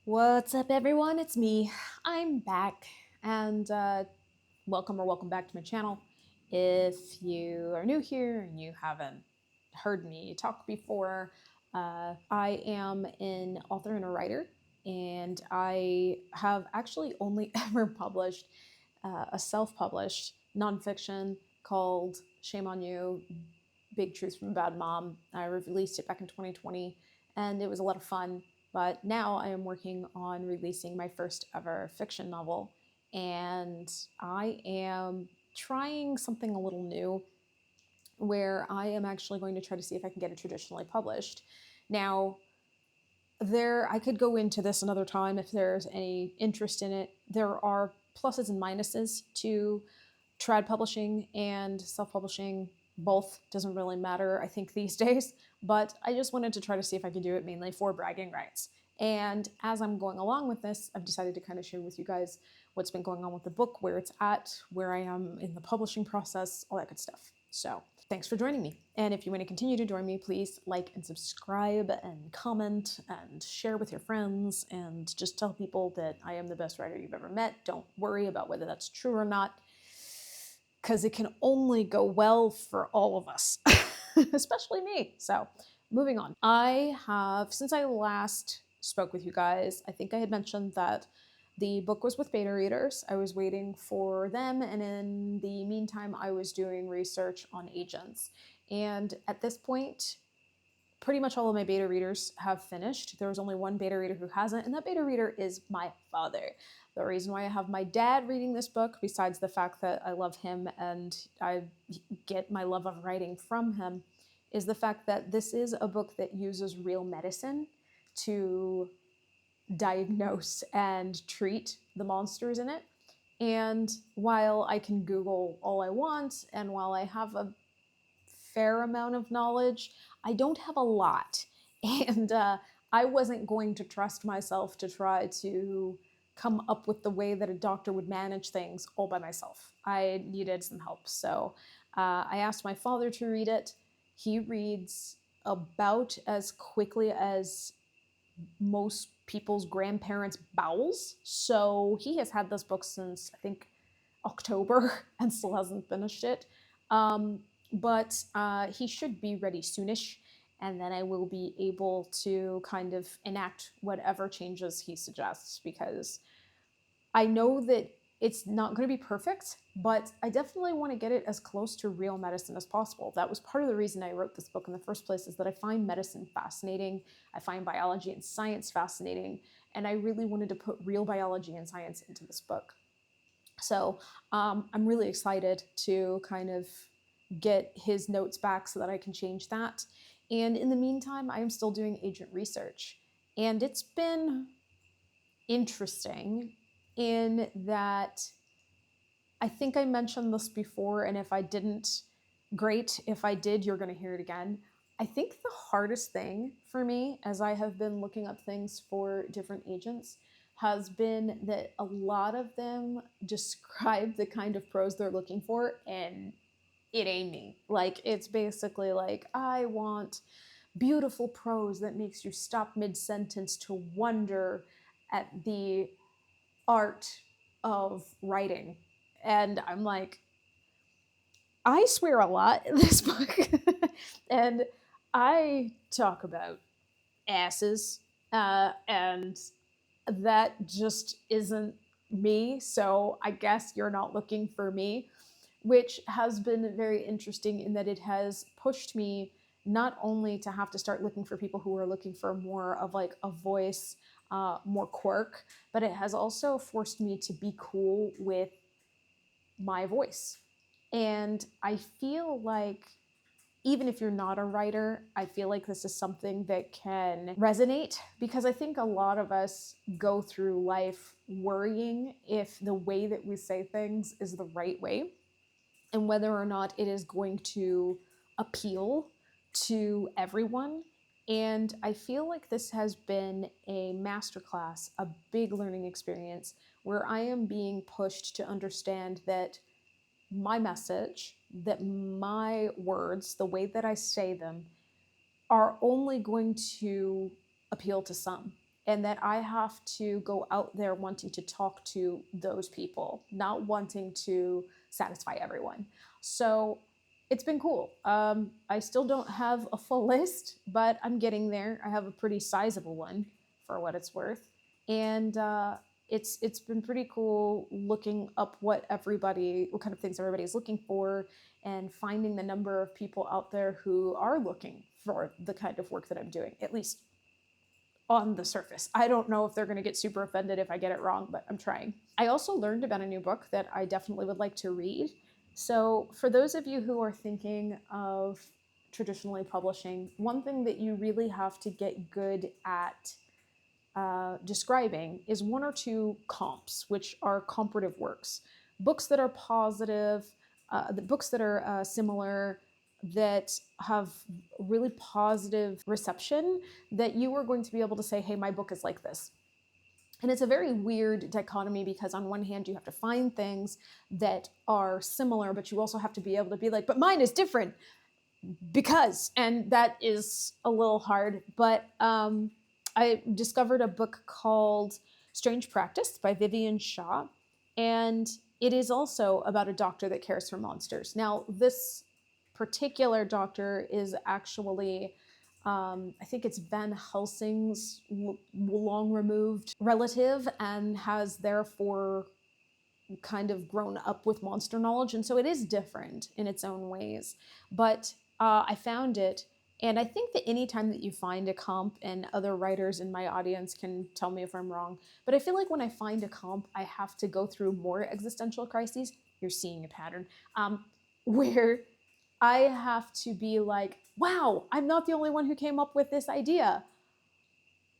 What's up, everyone? It's me. I'm back, and welcome back to my channel. If you are new here and you haven't heard me talk before, I am an author and a writer, and I have actually only ever published a self-published nonfiction called "Shame on You: Big Truth from a Bad Mom." I released it back in 2020, and it was a lot of fun. But now I am working on releasing my first ever fiction novel, and I am trying something a little new where I am actually going to try to see if I can get it traditionally published. Now, I could go into this another time if there's any interest in it. There are pluses and minuses to trad publishing and self-publishing. Both doesn't really matter, I think, these days, but I just wanted to try to see if I could do it mainly for bragging rights. And as I'm going along with this, I've decided to kind of share with you guys what's been going on with the book, where it's at, where I am in the publishing process, all that good stuff. So thanks for joining me. And if you want to continue to join me, please like and subscribe and comment and share with your friends and just tell people that I am the best writer you've ever met. Don't worry about whether that's true or not, because it can only go well for all of us, especially me. So moving on. I have, since I last spoke with you guys, I think I had mentioned that the book was with beta readers. I was waiting for them, and in the meantime, I was doing research on agents. And at this point, pretty much all of my beta readers have finished. There was only one beta reader who hasn't, and that beta reader is my father. The reason why I have my dad reading this book, besides the fact that I love him and I get my love of writing from him, is the fact that this is a book that uses real medicine to diagnose and treat the monsters in it. And while I can Google all I want, and while I have a fair amount of knowledge, I don't have a lot. And I wasn't going to trust myself to try to come up with the way that a doctor would manage things all by myself. I needed some help. So I asked my father to read it. He reads about as quickly as most people's grandparents' bowels. So he has had this book since, I think, October and still hasn't finished it. But he should be ready soonish, and then I will be able to kind of enact whatever changes he suggests, because I know that it's not going to be perfect, but I definitely want to get it as close to real medicine as possible. That was part of the reason I wrote this book in the first place, is that I find medicine fascinating. I find biology and science fascinating, and I really wanted to put real biology and science into this book. So I'm really excited to kind of get his notes back so that I can change that. And in the meantime, I am still doing agent research. And it's been interesting in that I think I mentioned this before, and if I didn't, great. If I did, you're going to hear it again. I think the hardest thing for me, as I have been looking up things for different agents, has been that a lot of them describe the kind of prose they're looking for, and it ain't me. Like, it's basically like, I want beautiful prose that makes you stop mid-sentence to wonder at the art of writing. And I'm like, I swear a lot in this book. And I talk about asses, and that just isn't me. So I guess you're not looking for me, which has been very interesting in that it has pushed me not only to have to start looking for people who are looking for more of like a voice, more quirk, but it has also forced me to be cool with my voice. And I feel like even if you're not a writer, I feel like this is something that can resonate, because I think a lot of us go through life worrying if the way that we say things is the right way and whether or not it is going to appeal to everyone. And I feel like this has been a masterclass, a big learning experience, where I am being pushed to understand that my message, that my words, the way that I say them, are only going to appeal to some. and that I have to go out there wanting to talk to those people, not wanting to satisfy everyone. So it's been cool. I still don't have a full list, but I'm getting there. I have a pretty sizable one for what it's worth, and it's been pretty cool looking up what kind of things everybody's looking for, and finding the number of people out there who are looking for the kind of work that I'm doing, at least on the surface. I don't know if they're going to get super offended if I get it wrong, but I'm trying. I also learned about a new book that I definitely would like to read. So, for those of you who are thinking of traditionally publishing, one thing that you really have to get good at describing is one or two comps, which are comparative works. Books that are positive, the books that are similar, that have really positive reception, that you are going to be able to say, hey, my book is like this. And it's a very weird dichotomy because on one hand, you have to find things that are similar, but you also have to be able to be like, but mine is different because, and that is a little hard. But I discovered a book called Strange Practice by Vivian Shaw, and it is also about a doctor that cares for monsters. Now, this particular doctor is actually, I think it's Van Helsing's long removed relative, and has therefore kind of grown up with monster knowledge. And so it is different in its own ways. But I found it. And I think that anytime that you find a comp, and other writers in my audience can tell me if I'm wrong, but I feel like when I find a comp, I have to go through more existential crises. You're seeing a pattern, where I have to be like, wow, I'm not the only one who came up with this idea.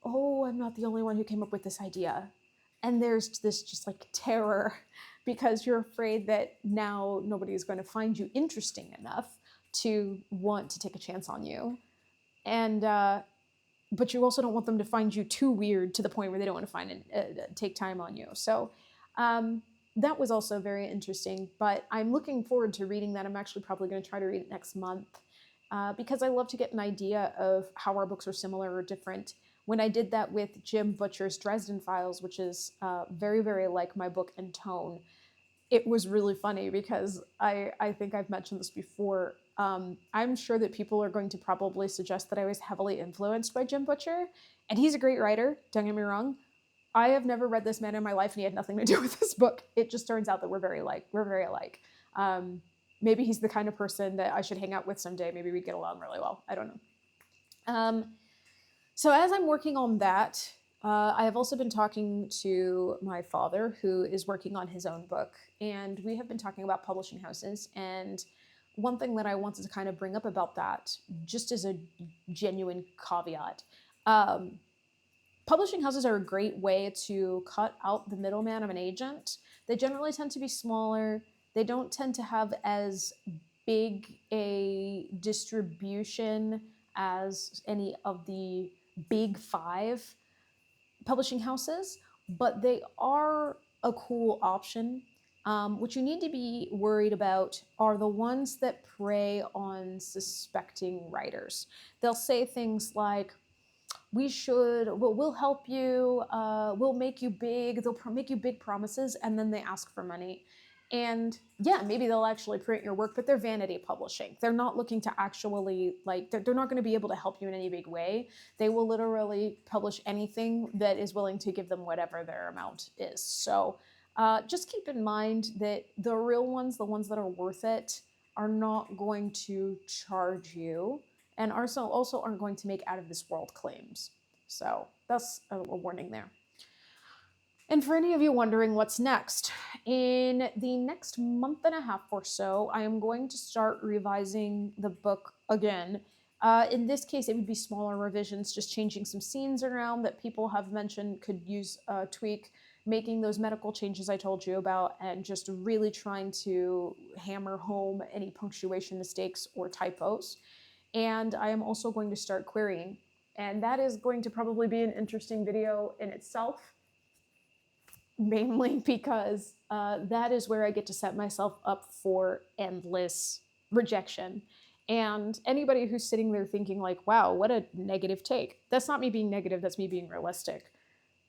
Oh, I'm not the only one who came up with this idea. And there's this just like terror because you're afraid that now nobody is going to find you interesting enough to want to take a chance on you. And but you also don't want them to find you too weird to the point where they don't want to take time on you. So that was also very interesting. But I'm looking forward to reading that. I'm actually probably going to try to read it next month because I love to get an idea of how our books are similar or different. When I did that with Jim Butcher's Dresden Files, which is very, very like my book in tone, it was really funny because I think I've mentioned this before. I'm sure that people are going to probably suggest that I was heavily influenced by Jim Butcher, and he's a great writer, don't get me wrong. I have never read this man in my life, and he had nothing to do with this book. It just turns out that we're very alike. Maybe he's the kind of person that I should hang out with someday. Maybe we'd get along really well. I don't know. So as I'm working on that, I have also been talking to my father, who is working on his own book, and we have been talking about publishing houses. And one thing that I wanted to kind of bring up about that, just as a genuine caveat, publishing houses are a great way to cut out the middleman of an agent. They generally tend to be smaller. They don't tend to have as big a distribution as any of the big five publishing houses, but they are a cool option. What you need to be worried about are the ones that prey on suspecting writers. They'll say things like, we'll help you, we'll make you big, they'll make you big promises, and then they ask for money. And yeah, maybe they'll actually print your work, but they're vanity publishing. They're not looking to actually, like, they're not going to be able to help you in any big way. They will literally publish anything that is willing to give them whatever their amount is. So just keep in mind that the real ones, the ones that are worth it, are not going to charge you, and also aren't going to make out of this world claims. So that's a warning there. And for any of you wondering what's next, in the next month and a half or so, I am going to start revising the book again. In this case, it would be smaller revisions, just changing some scenes around that people have mentioned could use a tweak, making those medical changes I told you about, and just really trying to hammer home any punctuation mistakes or typos. And I am also going to start querying. And that is going to probably be an interesting video in itself, mainly because that is where I get to set myself up for endless rejection. And anybody who's sitting there thinking like, wow, what a negative take. That's not me being negative, that's me being realistic.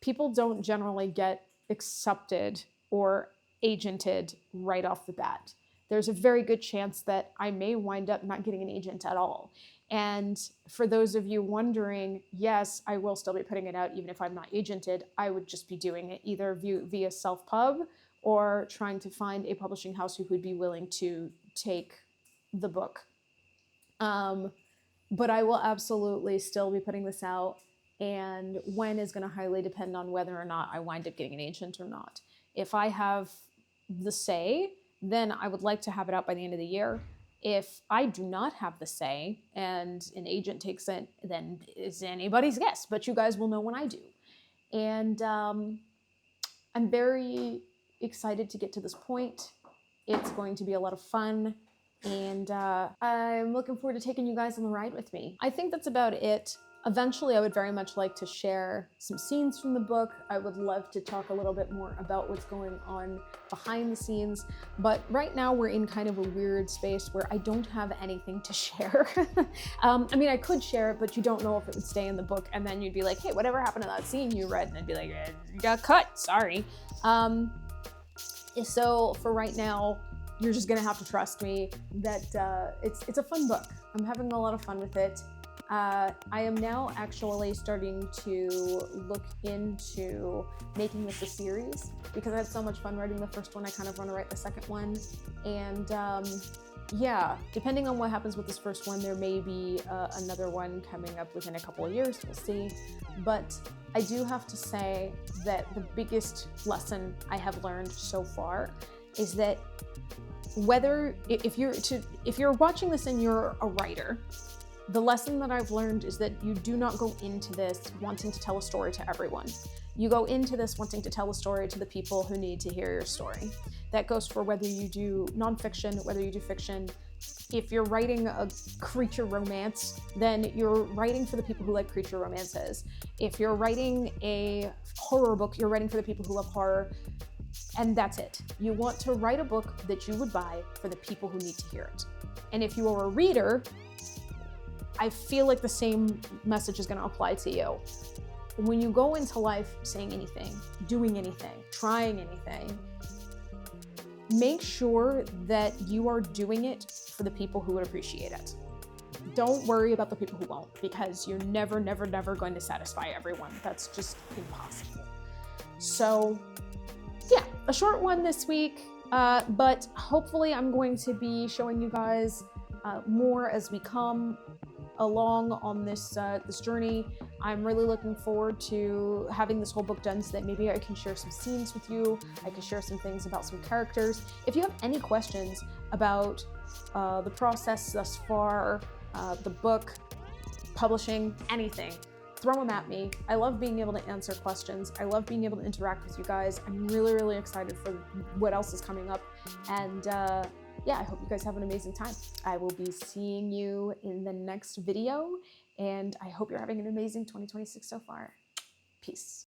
people don't generally get accepted or agented right off the bat. There's a very good chance that I may wind up not getting an agent at all. And for those of you wondering, yes, I will still be putting it out even if I'm not agented. I would just be doing it either via self-pub or trying to find a publishing house who would be willing to take the book. But I will absolutely still be putting this out, and when is going to highly depend on whether or not I wind up getting an agent or not. If I have the say, then I would like to have it out by the end of the year. If I do not have the say and an agent takes it, then it's anybody's guess, but you guys will know when I do. And I'm very excited to get to this point. It's going to be a lot of fun, and I'm looking forward to taking you guys on the ride with me. I think that's about it. Eventually, I would very much like to share some scenes from the book. I would love to talk a little bit more about what's going on behind the scenes, but right now we're in kind of a weird space where I don't have anything to share. I mean, I could share it, but you don't know if it would stay in the book, and then you'd be like, hey, whatever happened to that scene you read? And I'd be like, you got cut, sorry. So for right now, you're just gonna have to trust me that it's a fun book. I'm having a lot of fun with it. I am now actually starting to look into making this a series because I had so much fun writing the first one. I kind of want to write the second one. And yeah, depending on what happens with this first one, there may be another one coming up within a couple of years. We'll see. But I do have to say that the biggest lesson I have learned so far is that if you're watching this and you're a writer, the lesson that I've learned is that you do not go into this wanting to tell a story to everyone. You go into this wanting to tell a story to the people who need to hear your story. That goes for whether you do nonfiction, whether you do fiction. If you're writing a creature romance, then you're writing for the people who like creature romances. If you're writing a horror book, you're writing for the people who love horror. And that's it. You want to write a book that you would buy for the people who need to hear it. And if you are a reader, I feel like the same message is going to apply to you. When you go into life saying anything, doing anything, trying anything, make sure that you are doing it for the people who would appreciate it. Don't worry about the people who won't, because you're never going to satisfy everyone. That's just impossible. So yeah, a short one this week, but hopefully I'm going to be showing you guys more as we come along on this journey. I'm really looking forward to having this whole book done so that maybe I can share some scenes with you. I can share some things about some characters. If you have any questions about the process thus far, the book, publishing, anything, throw them at me. I love being able to answer questions. I love being able to interact with you guys. I'm really excited for what else is coming up. And yeah, I hope you guys have an amazing time. I will be seeing you in the next video, and I hope you're having an amazing 2026 so far. Peace.